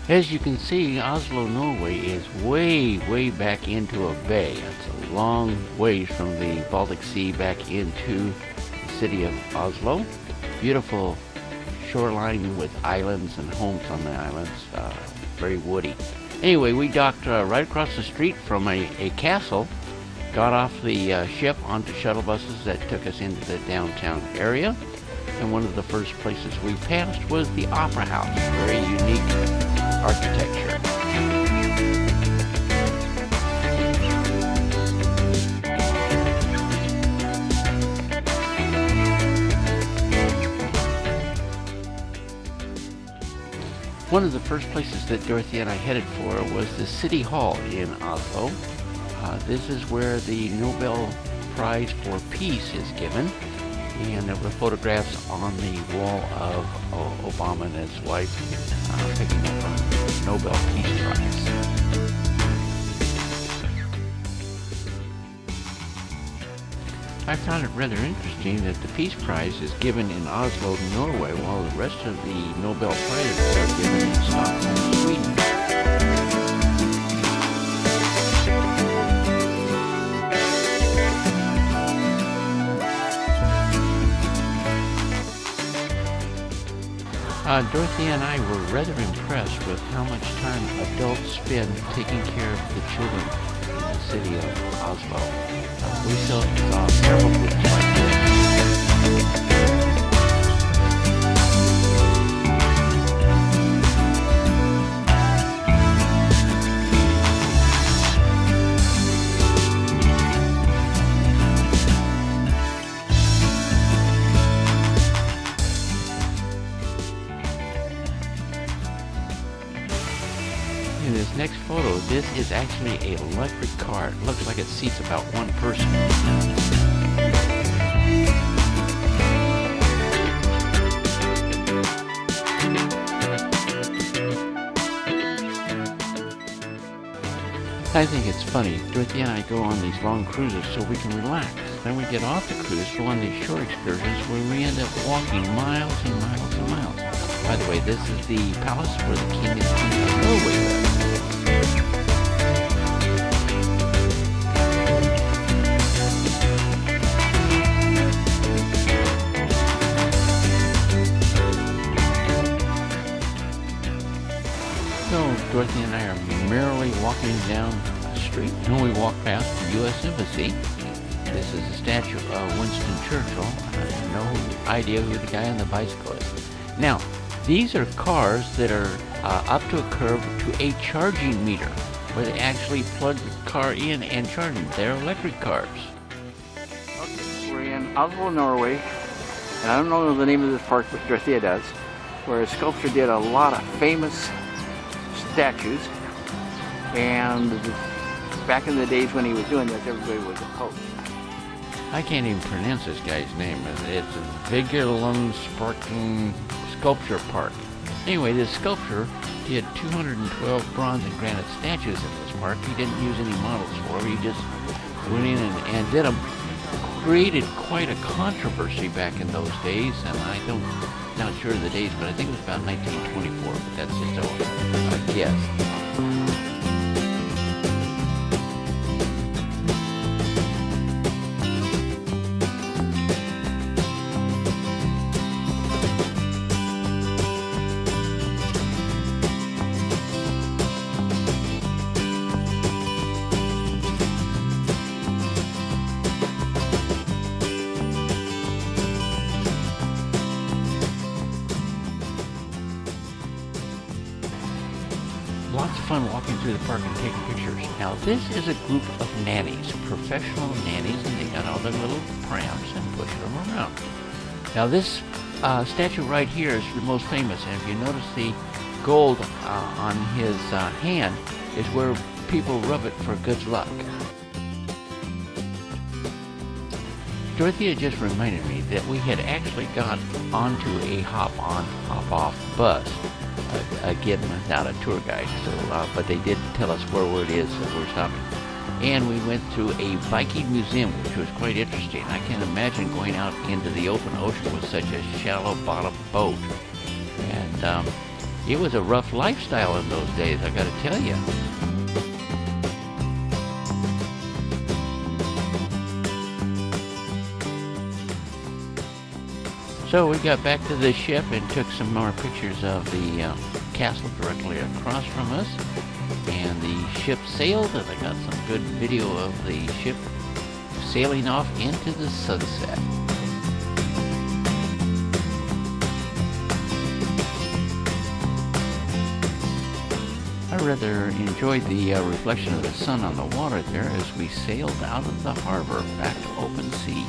As you can see, Oslo, Norway is way back into a bay. It's a long ways from the Baltic Sea back into the city of Oslo. Beautiful shoreline with islands and homes on the islands, very woody. Anyway, we docked right across the street from a castle, got off the ship onto shuttle buses that took us into the downtown area, and one of the first places we passed was the Opera House, very unique architecture. One of the first places that Dorothy and I headed for was the City Hall in Oslo. This is where the Nobel Prize for Peace is given, and there were photographs on the wall of Obama and his wife picking up a Nobel Peace Prize. I found it rather interesting that the Peace Prize is given in Oslo, Norway, while the rest of the Nobel Prizes are given in Stockholm, Sweden. Dorothy and I were rather impressed with how much time adults spend taking care of the children in the city of Oslo. We saw several groups like this. In this next photo, this is actually an electric car. It looks like it seats about one person. I think it's funny. Dorothy and I go on these long cruises so we can relax. Then we get off the cruise, go on these shore excursions where we end up walking miles and miles and miles. By the way, this is the palace where the king and queen of Norway live. So Dorothy and I are merrily walking down the street, and we walk past the U.S. Embassy. This is a statue of Winston Churchill. I have no idea who the guy on the bicycle is. Now, these are cars that are up to a curb to a charging meter, where they actually plug the car in and charge them. They're electric cars. Okay, we're in Oslo, Norway, and I don't know the name of this park, but Dorothea does, where a sculptor did a lot of famous statues, and back in the days when he was doing this, everybody was a pope. I can't even pronounce this guy's name. It's Vigeland Sparking Sculpture Park. Anyway, this sculptor did 212 bronze and granite statues in this park. He didn't use any models for them. He just went in and did them. Created quite a controversy back in those days, and not sure of the dates, but I think it was about 1924, but that's just a guess. Lots of fun walking through the park and taking pictures. Now this is a group of nannies, professional nannies, and they got all their little prams and push them around. Now this statue right here is the most famous, and if you notice the gold on his hand is where people rub it for good luck. Dorothea just reminded me that we had actually got onto a hop-on, hop-off bus. Again, without a tour guide, so but they did tell us where it is that we're stopping. And we went through a Viking museum, which was quite interesting. I can't imagine going out into the open ocean with such a shallow bottom boat. And It was a rough lifestyle in those days, I gotta tell you. So we got back to the ship and took some more pictures of the castle directly across from us. And the ship sailed, and I got some good video of the ship sailing off into the sunset. I rather enjoyed the reflection of the sun on the water there as we sailed out of the harbor back to open sea.